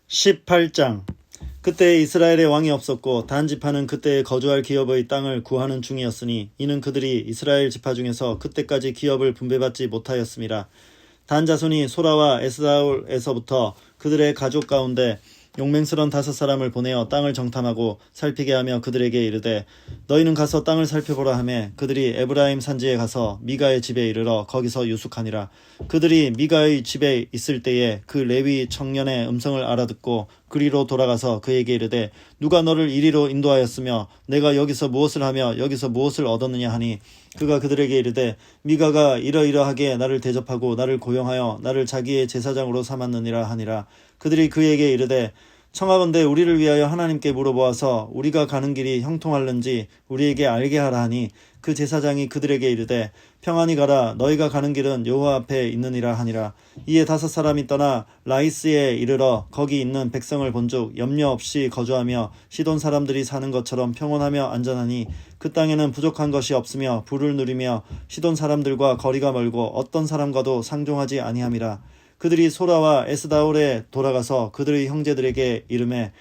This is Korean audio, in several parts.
18장. 그때 이스라엘에 왕이 없었고 단 지파는 그때 거주할 기업의 땅을 구하는 중이었으니 이는 그들이 이스라엘 지파 중에서 그때까지 기업을 분배받지 못하였음이라. 단 자손이 소라와 에스다올에서부터 그들의 가족 가운데 용맹스런 5사람을 보내어 땅을 정탐하고 살피게 하며 그들에게 이르되 너희는 가서 땅을 살펴보라 하매 그들이 에브라임 산지에 가서 미가의 집에 이르러 거기서 유숙하니라. 그들이 미가의 집에 있을 때에 그 레위 청년의 음성을 알아듣고 그리로 돌아가서 그에게 이르되 누가 너를 이리로 인도하였으며 내가 여기서 무엇을 하며 여기서 무엇을 얻었느냐 하니 그가 그들에게 이르되 미가가 이러이러하게 나를 대접하고 나를 고용하여 나를 자기의 제사장으로 삼았느니라 하니라. 그들이 그에게 이르되 청하건대 우리를 위하여 하나님께 물어보아서 우리가 가는 길이 형통할는지 우리에게 알게 하라 하니 그 제사장이 그들에게 이르되 평안히 가라. 너희가 가는 길은 여호와 앞에 있느니라 하니라. 이에 5사람이 떠나 라이스에 이르러 거기 있는 백성을 본즉 염려 없이 거주하며 시돈 사람들이 사는 것처럼 평온하며 안전하니 그 땅에는 부족한 것이 없으며 부를 누리며 시돈 사람들과 거리가 멀고 어떤 사람과도 상종하지 아니함이라. 그들이 소라와 에스다올에 돌아가서 그들의 형제들에게 이르매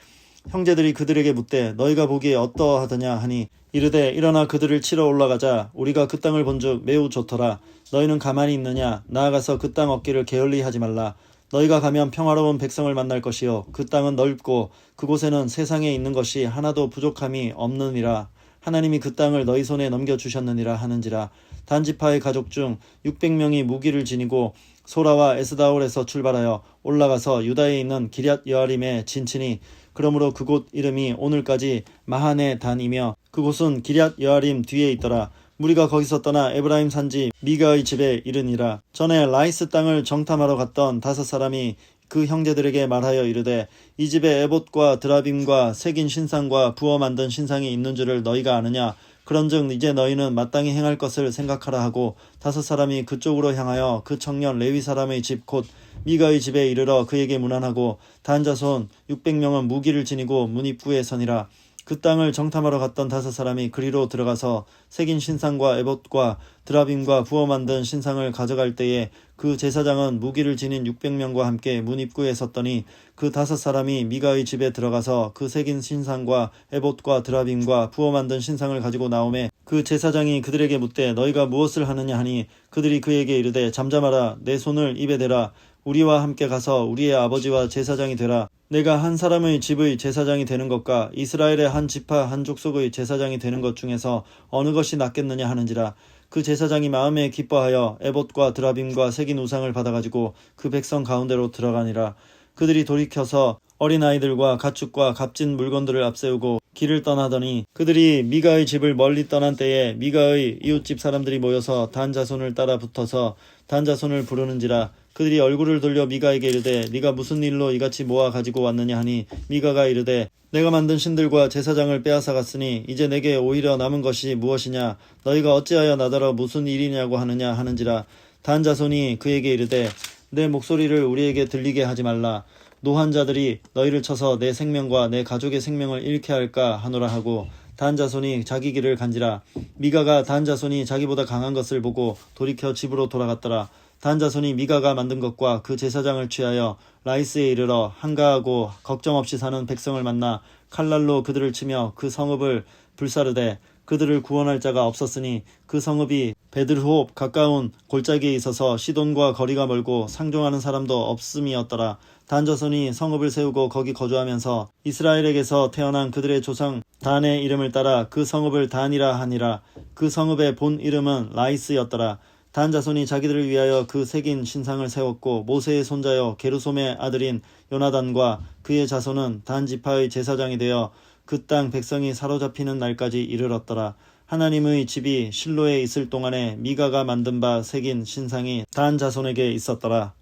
형제들이 그들에게 묻되 너희가 보기에 어떠하더냐 하니 이르되 일어나 그들을 치러 올라가자. 우리가 그 땅을 본즉 매우 좋더라. 너희는 가만히 있느냐? 나아가서 그 땅 얻기를 게을리 하지 말라. 너희가 가면 평화로운 백성을 만날 것이요 그 땅은 넓고 그곳에는 세상에 있는 것이 하나도 부족함이 없느니라. 하나님이 그 땅을 너희 손에 넘겨주셨느니라 하는지라. 단지파의 가족 중 600명이 무기를 지니고 소라와 에스다올에서 출발하여 올라가서 유다에 있는 기럇 여아림에 진치니 그러므로 그곳 이름이 오늘까지 마하네 단이며 그곳은 기럇 여아림 뒤에 있더라. 무리가 거기서 떠나 에브라임 산지 미가의 집에 이르니라. 전에 라이스 땅을 정탐하러 갔던 5사람이 그 형제들에게 말하여 이르되 이 집에 에봇과 드라빔과 새긴 신상과 부어 만든 신상이 있는 줄을 너희가 아느냐? 그런즉 이제 너희는 마땅히 행할 것을 생각하라 하고 5사람이 그쪽으로 향하여 그 청년 레위 사람의 집 곧 미가의 집에 이르러 그에게 문안하고 단 자손 600명은 무기를 지니고 문 입구에 서니라. 그 땅을 정탐하러 갔던 5사람이 그리로 들어가서 새긴 신상과 에봇과 드라빔과 부어 만든 신상을 가져갈 때에 그 제사장은 무기를 지닌 600명과 함께 문 입구에 섰더니 그 5사람이 미가의 집에 들어가서 그 새긴 신상과 에봇과 드라빔과 부어 만든 신상을 가지고 나오매 그 제사장이 그들에게 묻되 너희가 무엇을 하느냐 하니 그들이 그에게 이르되 잠잠하라. 내 손을 입에 대라. 우리와 함께 가서 우리의 아버지와 제사장이 되라. 내가 한 사람의 집의 제사장이 되는 것과 이스라엘의 한 지파 한 족속의 제사장이 되는 것 중에서 어느 것이 낫겠느냐 하는지라. 그 제사장이 마음에 기뻐하여 에봇과 드라빔과 새긴 우상을 받아가지고 그 백성 가운데로 들어가니라. 그들이 돌이켜서 어린아이들과 가축과 값진 물건들을 앞세우고 길을 떠나더니 그들이 미가의 집을 멀리 떠난 때에 미가의 이웃집 사람들이 모여서 단 자손을 따라 붙어서 단 자손을 부르는지라. 그들이 얼굴을 돌려 미가에게 이르되 네가 무슨 일로 이같이 모아 가지고 왔느냐 하니 미가가 이르되 내가 만든 신들과 제사장을 빼앗아 갔으니 이제 내게 오히려 남은 것이 무엇이냐? 너희가 어찌하여 나더러 무슨 일이냐고 하느냐 하는지라. 단 자손이 그에게 이르되 내 목소리를 우리에게 들리게 하지 말라. 노한 자들이 너희를 쳐서 내 생명과 내 가족의 생명을 잃게 할까 하노라 하고 단 자손이 자기 길을 간지라. 미가가 단 자손이 자기보다 강한 것을 보고 돌이켜 집으로 돌아갔더라. 단 자손이 미가가 만든 것과 그 제사장을 취하여 라이스에 이르러 한가하고 걱정 없이 사는 백성을 만나 칼날로 그들을 치며 그 성읍을 불사르되 그들을 구원할 자가 없었으니 그 성읍이 베들호흡 가까운 골짜기에 있어서 시돈과 거리가 멀고 상종하는 사람도 없음이었더라. 단 자손이 성읍을 세우고 거기 거주하면서 이스라엘에게서 태어난 그들의 조상 단의 이름을 따라 그 성읍을 단이라 하니라. 그 성읍의 본 이름은 라이스였더라. 단 자손이 자기들을 위하여 그 새긴 신상을 세웠고 모세의 손자여 게르솜의 아들인 요나단과 그의 자손은 단 지파의 제사장이 되어 그 땅 백성이 사로잡히는 날까지 이르렀더라. 하나님의 집이 실로에 있을 동안에 미가가 만든 바 새긴 신상이 단 자손에게 있었더라.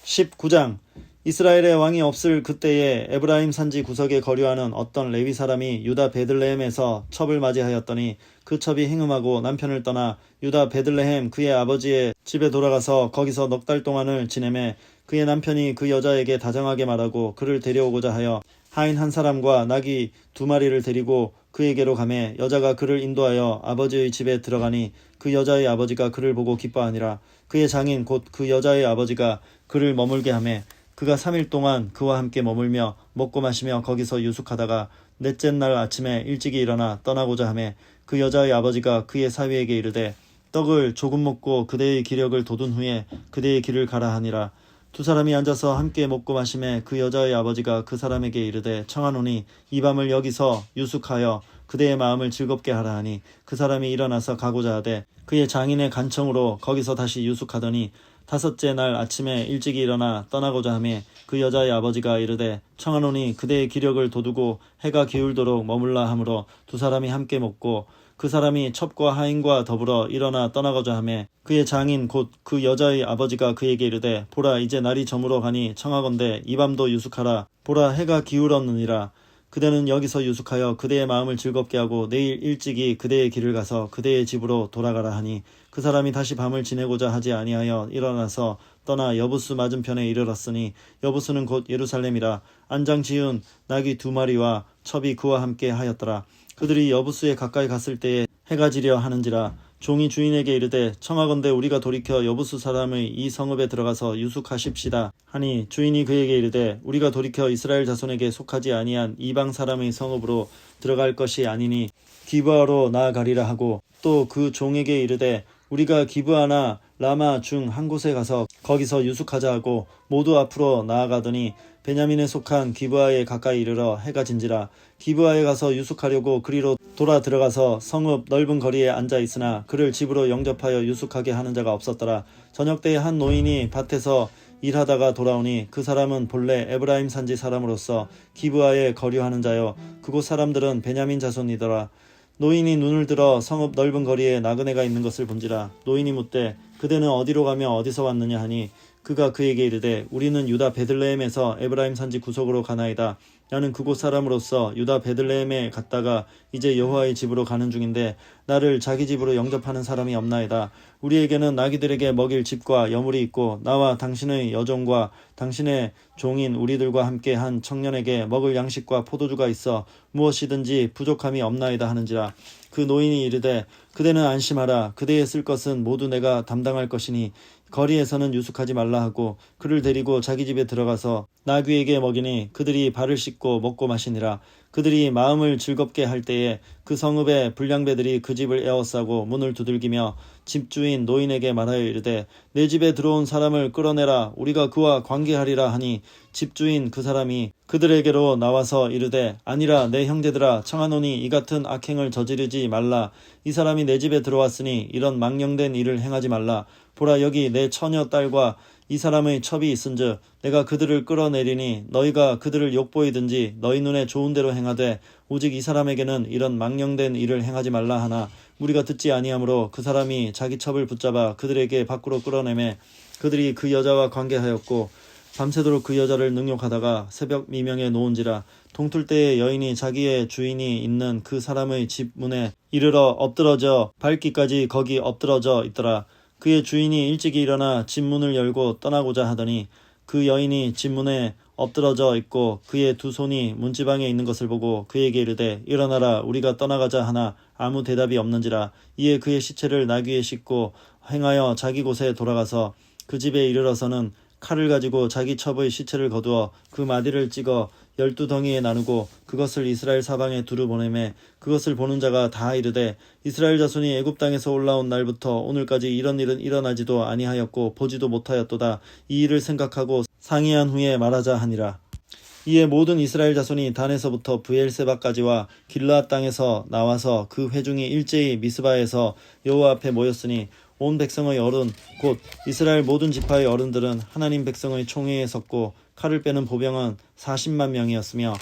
19장. 이스라엘의 왕이 없을 그때에 에브라임 산지 구석에 거류하는 어떤 레위 사람이 유다 베들레헴에서 첩을 맞이하였더니 그 첩이 행음하고 남편을 떠나 유다 베들레헴 그의 아버지의 집에 돌아가서 거기서 넉 달 동안을 지내매 그의 남편이 그 여자에게 다정하게 말하고 그를 데려오고자 하여 하인 한 사람과 나귀 2마리를 데리고 그에게로 가매 여자가 그를 인도하여 아버지의 집에 들어가니 그 여자의 아버지가 그를 보고 기뻐하니라. 그의 장인 곧 그 여자의 아버지가 그를 머물게 하매 그가 3일 동안 그와 함께 머물며 먹고 마시며 거기서 유숙하다가 넷째 날 아침에 일찍이 일어나 떠나고자 하매 그 여자의 아버지가 그의 사위에게 이르되 떡을 조금 먹고 그대의 기력을 돋운 후에 그대의 길을 가라 하니라. 두 사람이 앉아서 함께 먹고 마시매 그 여자의 아버지가 그 사람에게 이르되 청하노니 이 밤을 여기서 유숙하여 그대의 마음을 즐겁게 하라 하니 그 사람이 일어나서 가고자 하되 그의 장인의 간청으로 거기서 다시 유숙하더니 다섯째 날 아침에 일찍이 일어나 떠나고자 하매 그 여자의 아버지가 이르되 청하노니 그대의 기력을 돋우고 해가 기울도록 머물라 하므로 두 사람이 함께 먹고 그 사람이 첩과 하인과 더불어 일어나 떠나고자 하매 그의 장인 곧 그 여자의 아버지가 그에게 이르되 보라 이제 날이 저물어 가니 청하건대 이 밤도 유숙하라. 보라 해가 기울었느니라. 그대는 여기서 유숙하여 그대의 마음을 즐겁게 하고 내일 일찍이 그대의 길을 가서 그대의 집으로 돌아가라 하니 그 사람이 다시 밤을 지내고자 하지 아니하여 일어나서 떠나 여부스 맞은편에 이르렀으니 여부스는 곧 예루살렘이라. 안장 지은 나귀 2마리와 첩이 그와 함께 하였더라. 그들이 여부스에 가까이 갔을 때에 해가 지려 하는지라. 종이 주인에게 이르되 청하건대 우리가 돌이켜 여부스 사람의 이 성읍에 들어가서 유숙하십시다 하니 주인이 그에게 이르되 우리가 돌이켜 이스라엘 자손에게 속하지 아니한 이방 사람의 성읍으로 들어갈 것이 아니니 기브아로 나아가리라 하고 또 그 종에게 이르되 우리가 기브아나 라마 중 한 곳에 가서 거기서 유숙하자 하고 모두 앞으로 나아가더니 베냐민에 속한 기브아에 가까이 이르러 해가 진지라. 기브아에 가서 유숙하려고 그리로 돌아 들어가서 성읍 넓은 거리에 앉아 있으나 그를 집으로 영접하여 유숙하게 하는 자가 없었더라. 저녁때에 한 노인이 밭에서 일하다가 돌아오니 그 사람은 본래 에브라임 산지 사람으로서 기브아에 거류하는 자요 그곳 사람들은 베냐민 자손이더라. 노인이 눈을 들어 성읍 넓은 거리에 나그네가 있는 것을 본지라. 노인이 묻되 그대는 어디로 가며 어디서 왔느냐 하니 그가 그에게 이르되 우리는 유다 베들레헴에서 에브라임 산지 구석으로 가나이다. 나는 그곳 사람으로서 유다 베들레헴에 갔다가 이제 여호와의 집으로 가는 중인데 나를 자기 집으로 영접하는 사람이 없나이다. 우리에게는 나귀들에게 먹일 집과 여물이 있고 나와 당신의 여종과 당신의 종인 우리들과 함께 한 청년에게 먹을 양식과 포도주가 있어 무엇이든지 부족함이 없나이다 하는지라. 그 노인이 이르되 그대는 안심하라. 그대의 쓸 것은 모두 내가 담당할 것이니 거리에서는 유숙하지 말라 하고 그를 데리고 자기 집에 들어가서 나귀에게 먹이니 그들이 발을 씻고 먹고 마시니라. 그들이 마음을 즐겁게 할 때에 그 성읍의 불량배들이 그 집을 에워싸고 문을 두들기며 집주인 노인에게 말하여 이르되 내 집에 들어온 사람을 끌어내라. 우리가 그와 관계하리라 하니 집주인 그 사람이 그들에게로 나와서 이르되 아니라 내 형제들아 청하노니 이 같은 악행을 저지르지 말라. 이 사람이 내 집에 들어왔으니 이런 망령된 일을 행하지 말라. 보라 여기 내 처녀 딸과 이 사람의 첩이 있은즉 내가 그들을 끌어내리니 너희가 그들을 욕보이든지 너희 눈에 좋은 대로 행하되 오직 이 사람에게는 이런 망령된 일을 행하지 말라 하나 우리가 듣지 아니하므로 그 사람이 자기 첩을 붙잡아 그들에게 밖으로 끌어내매 그들이 그 여자와 관계하였고 밤새도록 그 여자를 능욕하다가 새벽 미명에 놓은지라. 동틀 때에 여인이 자기의 주인이 있는 그 사람의 집 문에 이르러 엎드러져 밟기까지 거기 엎드러져 있더라. 그의 주인이 일찍이 일어나 집 문을 열고 떠나고자 하더니 그 여인이 집 문에 엎드러져 있고 그의 두 손이 문지방에 있는 것을 보고 그에게 이르되 일어나라 우리가 떠나가자 하나 아무 대답이 없는지라. 이에 그의 시체를 나귀에 싣고 행하여 자기 곳에 돌아가서 그 집에 이르러서는 칼을 가지고 자기 첩의 시체를 거두어 그 마디를 찍어 12덩이에 나누고 그것을 이스라엘 사방에 두루 보내매 그것을 보는 자가 다 이르되 이스라엘 자손이 애굽 땅에서 올라온 날부터 오늘까지 이런 일은 일어나지도 아니하였고 보지도 못하였도다. 이 일을 생각하고 상의한 후에 말하자 하니라. 이에 모든 이스라엘 자손이 단에서부터 브엘세바까지와 길르앗 땅에서 나와서 그 회중이 일제히 미스바에서 여호와 앞에 모였으니 온 백성의 어른 곧 이스라엘 모든 지파의 어른들은 하나님 백성의 총회에 섰고 칼을 빼는 보병은 40만 명이었으며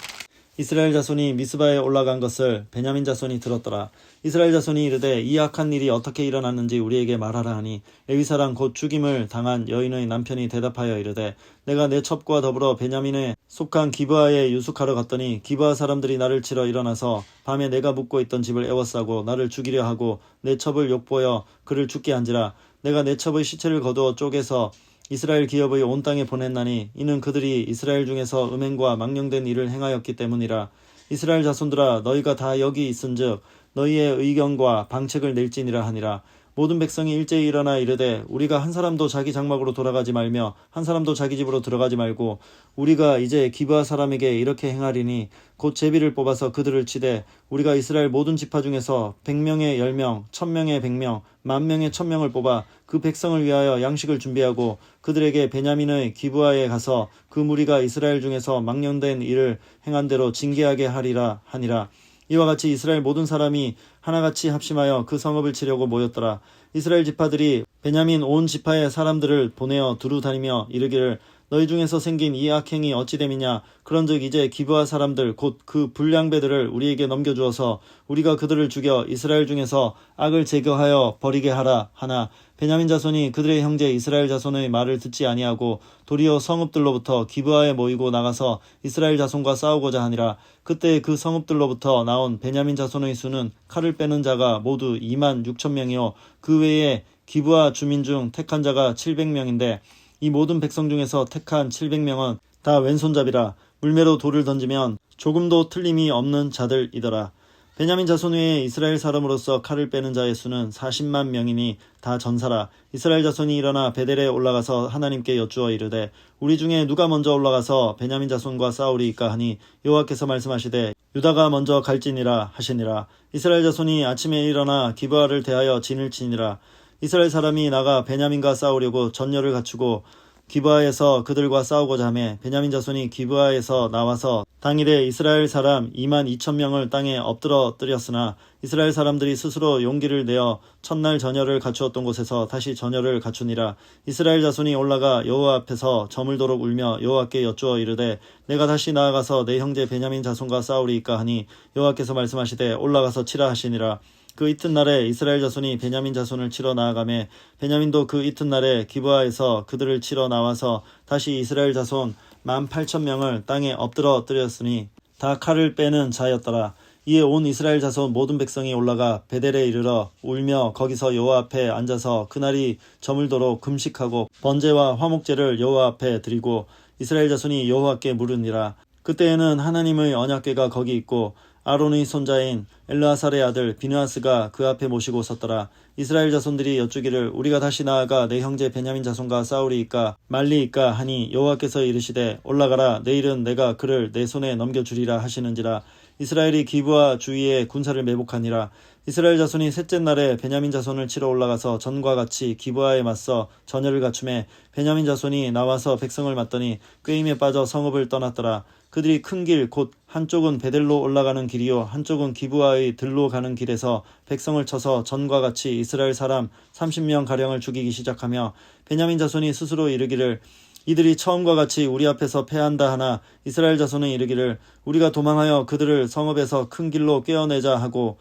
이스라엘 자손이 미스바에 올라간 것을 베냐민 자손이 들었더라. 이스라엘 자손이 이르되 이 악한 일이 어떻게 일어났는지 우리에게 말하라 하니 에위사랑 곧 죽임을 당한 여인의 남편이 대답하여 이르되 내가 내 첩과 더불어 베냐민에 속한 기브아에 유숙하러 갔더니 기브아 사람들이 나를 치러 일어나서 밤에 내가 묵고 있던 집을 에워싸고 나를 죽이려 하고 내 첩을 욕보여 그를 죽게 한지라. 내가 내 첩의 시체를 거두어 쪼개서 이스라엘 기업의 온 땅에 보냈나니 이는 그들이 이스라엘 중에서 음행과 망령된 일을 행하였기 때문이라. 이스라엘 자손들아 너희가 다 여기 있은즉 너희의 의견과 방책을 낼지니라 하니라. 모든 백성이 일제히 일어나 이르되 우리가 한 사람도 자기 장막으로 돌아가지 말며 한 사람도 자기 집으로 들어가지 말고 우리가 이제 기브아 사람에게 이렇게 행하리니 곧 제비를 뽑아서 그들을 치되 우리가 이스라엘 모든 지파 중에서 100명에 10명, 1000명에 100명, 10,000명에 1000명을 뽑아 그 백성을 위하여 양식을 준비하고 그들에게 베냐민의 기브아에 가서 그 무리가 이스라엘 중에서 망령된 일을 행한 대로 징계하게 하리라 하니라. 이와 같이 이스라엘 모든 사람이 하나같이 합심하여 그 성읍을 치려고 모였더라. 이스라엘 지파들이 베냐민 온 지파의 사람들을 보내어 두루 다니며 이르기를 너희 중에서 생긴 이 악행이 어찌 됨이냐. 그런즉 이제 기브아 사람들 곧 그 불량배들을 우리에게 넘겨주어서 우리가 그들을 죽여 이스라엘 중에서 악을 제거하여 버리게 하라 하나 베냐민 자손이 그들의 형제 이스라엘 자손의 말을 듣지 아니하고 도리어 성읍들로부터 기브아에 모이고 나가서 이스라엘 자손과 싸우고자 하니라. 그때 그 성읍들로부터 나온 베냐민 자손의 수는 칼을 빼는 자가 모두 26,000명이요 그 외에 기브아 주민 중 택한 자가 700명인데 이 모든 백성 중에서 택한 700명은 다 왼손잡이라. 물매로 돌을 던지면 조금도 틀림이 없는 자들이더라. 베냐민 자손 외에 이스라엘 사람으로서 칼을 빼는 자의 수는 40만 명이니 다 전사라. 이스라엘 자손이 일어나 베델에 올라가서 하나님께 여쭈어 이르되 우리 중에 누가 먼저 올라가서 베냐민 자손과 싸우리이까 하니 여호와께서 말씀하시되 유다가 먼저 갈지니라 하시니라. 이스라엘 자손이 아침에 일어나 기브아를 대하여 진을 치니라. 이스라엘 사람이 나가 베냐민과 싸우려고 전열을 갖추고 기브아에서 그들과 싸우고자 하매 베냐민 자손이 기브아에서 나와서 당일에 이스라엘 사람 22,000명을 땅에 엎드러뜨렸으나 이스라엘 사람들이 스스로 용기를 내어 첫날 전열을 갖추었던 곳에서 다시 전열을 갖추니라. 이스라엘 자손이 올라가 여호와 앞에서 저물도록 울며 여호와께 여쭈어 이르되 내가 다시 나아가서 내 형제 베냐민 자손과 싸우리이까 하니 여호와께서 말씀하시되 올라가서 치라 하시니라. 그 이튿날에 이스라엘 자손이 베냐민 자손을 치러 나아가매 베냐민도 그 이튿날에 기브아에서 그들을 치러 나와서 다시 이스라엘 자손 18,000명을 땅에 엎드러뜨렸으니 다 칼을 빼는 자였더라. 이에 온 이스라엘 자손 모든 백성이 올라가 베델에 이르러 울며 거기서 여호와 앞에 앉아서 그날이 저물도록 금식하고 번제와 화목제를 여호와 앞에 드리고 이스라엘 자손이 여호와께 물으니라. 그때에는 하나님의 언약궤가 거기 있고 아론의 손자인 엘르아살의 아들 비느하스가 그 앞에 모시고 섰더라. 이스라엘 자손들이 여쭈기를 우리가 다시 나아가 내 형제 베냐민 자손과 싸우리이까 말리이까 하니 여호와께서 이르시되 올라가라. 내일은 내가 그를 내 손에 넘겨주리라 하시는지라. 이스라엘이 기브아 주위에 군사를 매복하니라. 이스라엘 자손이 셋째 날에 베냐민 자손을 치러 올라가서 전과 같이 기브아에 맞서 전열을 갖추매 베냐민 자손이 나와서 백성을 맞더니 꾀임에 빠져 성읍을 떠났더라. 그들이 큰 길 곧 한쪽은 베델로 올라가는 길이요 한쪽은 기브아의 들로 가는 길에서 백성을 쳐서 전과 같이 이스라엘 사람 30명 가량을 죽이기 시작하며 베냐민 자손이 스스로 이르기를 이들이 처음과 같이 우리 앞에서 패한다 하나 이스라엘 자손은 이르기를 우리가 도망하여 그들을 성읍에서 큰 길로 꿰어내자 하고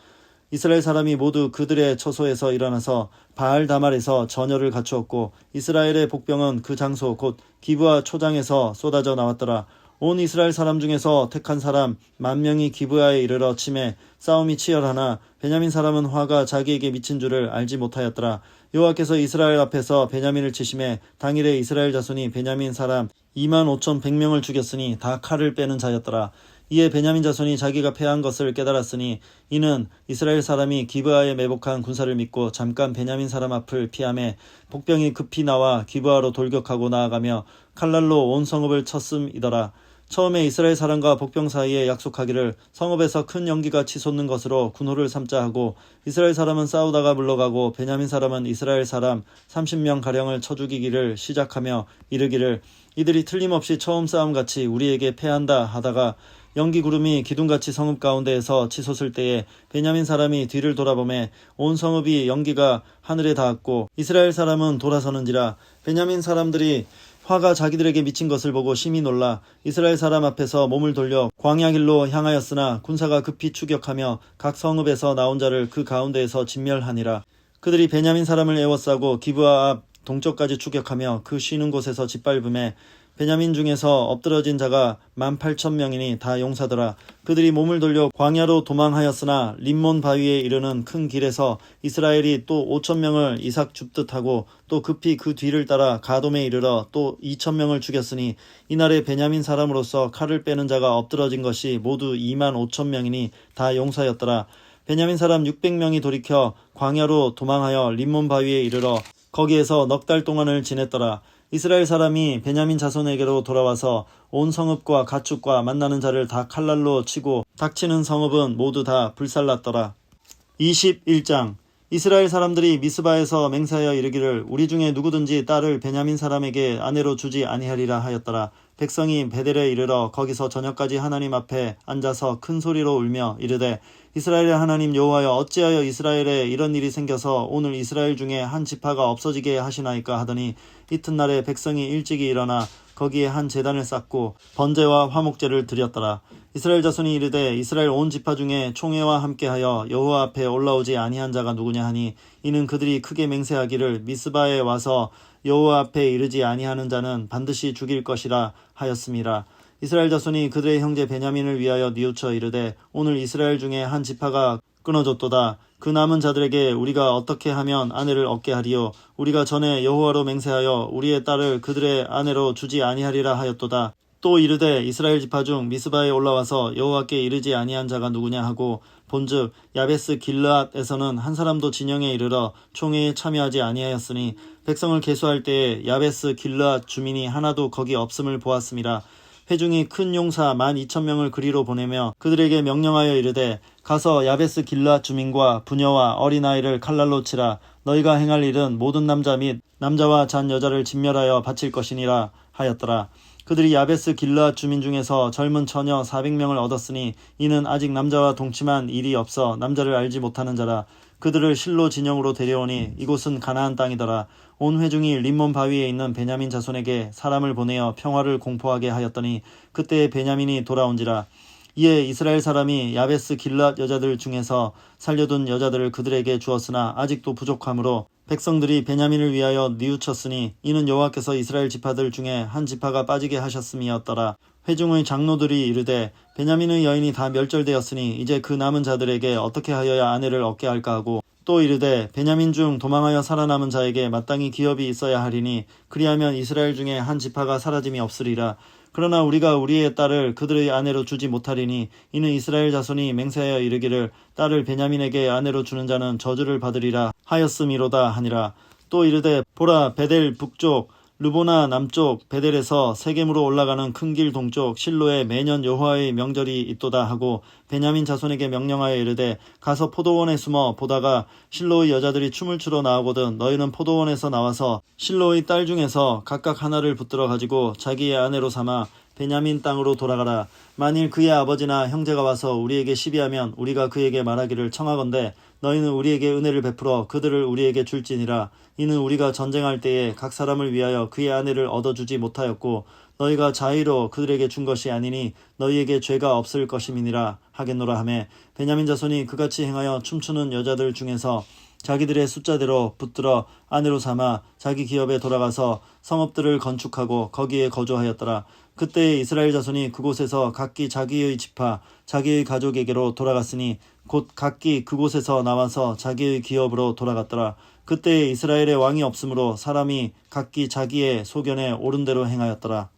이스라엘 사람이 모두 그들의 처소에서 일어나서 바알 다말에서 전열을 갖추었고 이스라엘의 복병은 그 장소 곧 기브아 초장에서 쏟아져 나왔더라. 온 이스라엘 사람 중에서 택한 사람 10,000명이 기브아에 이르러 치매 싸움이 치열하나 베냐민 사람은 화가 자기에게 미친 줄을 알지 못하였더라. 여호와께서 이스라엘 앞에서 베냐민을 치심에 당일에 이스라엘 자손이 베냐민 사람 25,100명을 죽였으니 다 칼을 빼는 자였더라. 이에 베냐민 자손이 자기가 패한 것을 깨달았으니 이는 이스라엘 사람이 기브아에 매복한 군사를 믿고 잠깐 베냐민 사람 앞을 피하매 복병이 급히 나와 기브아로 돌격하고 나아가며 칼날로 온 성읍을 쳤음이더라. 처음에 이스라엘 사람과 복병 사이에 약속하기를 성읍에서 큰 연기가 치솟는 것으로 군호를 삼자 하고 이스라엘 사람은 싸우다가 물러가고 베냐민 사람은 이스라엘 사람 30명 가량을 쳐 죽이기를 시작하며 이르기를 이들이 틀림없이 처음 싸움같이 우리에게 패한다 하다가 연기 구름이 기둥같이 성읍 가운데에서 치솟을 때에 베냐민 사람이 뒤를 돌아보매 온 성읍이 연기가 하늘에 닿았고 이스라엘 사람은 돌아서는지라. 베냐민 사람들이 화가 자기들에게 미친 것을 보고 심히 놀라 이스라엘 사람 앞에서 몸을 돌려 광야 길로 향하였으나 군사가 급히 추격하며 각 성읍에서 나온 자를 그 가운데에서 진멸하니라. 그들이 베냐민 사람을 에워싸고 기브아 앞 동쪽까지 추격하며 그 쉬는 곳에서 짓밟음에 베냐민 중에서 엎드러진 자가 18,000명이니 다 용사더라. 그들이 몸을 돌려 광야로 도망하였으나 림몬 바위에 이르는 큰 길에서 이스라엘이 또 5,000명을 이삭 줍듯 하고 또 급히 그 뒤를 따라 가돔에 이르러 또 2,000명을 죽였으니 이날에 베냐민 사람으로서 칼을 빼는 자가 엎드러진 것이 모두 25,000명이니 다 용사였더라. 베냐민 사람 600명이 돌이켜 광야로 도망하여 림몬 바위에 이르러 거기에서 넉 달 동안을 지냈더라. 이스라엘 사람이 베냐민 자손에게로 돌아와서 온 성읍과 가축과 만나는 자를 다 칼날로 치고 닥치는 성읍은 모두 다 불살랐더라. 21장. 이스라엘 사람들이 미스바에서 맹세하여 이르기를 우리 중에 누구든지 딸을 베냐민 사람에게 아내로 주지 아니하리라 하였더라. 백성이 베델에 이르러 거기서 저녁까지 하나님 앞에 앉아서 큰 소리로 울며 이르되 이스라엘의 하나님 여호와여 어찌하여 이스라엘에 이런 일이 생겨서 오늘 이스라엘 중에 한 지파가 없어지게 하시나이까 하더니 이튿날에 백성이 일찍이 일어나 거기에 한 제단을 쌓고 번제와 화목제를 드렸더라. 이스라엘 자손이 이르되 이스라엘 온 지파 중에 총회와 함께하여 여호와 앞에 올라오지 아니한 자가 누구냐 하니 이는 그들이 크게 맹세하기를 미스바에 와서 여호와 앞에 이르지 아니하는 자는 반드시 죽일 것이라 하였음이라. 이스라엘 자손이 그들의 형제 베냐민을 위하여 뉘우쳐 이르되 오늘 이스라엘 중에 한 지파가 끊어졌도다. 그 남은 자들에게 우리가 어떻게 하면 아내를 얻게 하리요. 우리가 전에 여호와로 맹세하여 우리의 딸을 그들의 아내로 주지 아니하리라 하였도다. 또 이르되 이스라엘 지파 중 미스바에 올라와서 여호와께 이르지 아니한 자가 누구냐 하고 본즉 야베스 길르앗에서는 한 사람도 진영에 이르러 총회에 참여하지 아니하였으니 백성을 계수할 때에 야베스 길르앗 주민이 하나도 거기 없음을 보았음이라. 회중이 큰 용사 12,000명을 그리로 보내며 그들에게 명령하여 이르되 가서 야베스 길르앗 주민과 부녀와 어린아이를 칼날로 치라. 너희가 행할 일은 모든 남자 및 남자와 잔 여자를 진멸하여 바칠 것이니라 하였더라. 그들이 야베스 길르앗 주민 중에서 젊은 처녀 400명을 얻었으니 이는 아직 남자와 동침한 일이 없어 남자를 알지 못하는 자라. 그들을 실로 진영으로 데려오니 이곳은 가나안 땅이더라. 온 회중이 림몬 바위에 있는 베냐민 자손에게 사람을 보내어 평화를 공포하게 하였더니 그때에 베냐민이 돌아온지라. 이에 이스라엘 사람이 야베스 길르앗 여자들 중에서 살려둔 여자들을 그들에게 주었으나 아직도 부족하므로 백성들이 베냐민을 위하여 뉘우쳤으니 이는 여호와께서 이스라엘 지파들 중에 한 지파가 빠지게 하셨음이었더라. 회중의 장로들이 이르되 베냐민의 여인이 다 멸절되었으니 이제 그 남은 자들에게 어떻게 하여야 아내를 얻게 할까 하고 또 이르되 베냐민 중 도망하여 살아남은 자에게 마땅히 기업이 있어야 하리니 그리하면 이스라엘 중에 한 지파가 사라짐이 없으리라. 그러나 우리가 우리의 딸을 그들의 아내로 주지 못하리니 이는 이스라엘 자손이 맹세하여 이르기를 딸을 베냐민에게 아내로 주는 자는 저주를 받으리라 하였음이로다 하니라. 또 이르되 보라 베델 북쪽 르보나 남쪽 베델에서 세겜으로 올라가는 큰 길 동쪽 실로에 매년 여호와의 명절이 있도다 하고 베냐민 자손에게 명령하여 이르되 가서 포도원에 숨어 보다가 실로의 여자들이 춤을 추러 나오거든 너희는 포도원에서 나와서 실로의 딸 중에서 각각 하나를 붙들어 가지고 자기의 아내로 삼아 베냐민 땅으로 돌아가라. 만일 그의 아버지나 형제가 와서 우리에게 시비하면 우리가 그에게 말하기를 청하건대 너희는 우리에게 은혜를 베풀어 그들을 우리에게 줄지니라. 이는 우리가 전쟁할 때에 각 사람을 위하여 그의 아내를 얻어주지 못하였고 너희가 자의로 그들에게 준 것이 아니니 너희에게 죄가 없을 것임이니라 하겠노라 하매 베냐민 자손이 그같이 행하여 춤추는 여자들 중에서 자기들의 숫자대로 붙들어 아내로 삼아 자기 기업에 돌아가서 성읍들을 건축하고 거기에 거주하였더라. 그때 이스라엘 자손이 그곳에서 각기 자기의 지파 자기의 가족에게로 돌아갔으니 곧 각기 그곳에서 나와서 자기의 기업으로 돌아갔더라. 그때 이스라엘에 왕이 없으므로 사람이 각기 자기의 소견에 옳은 대로 행하였더라.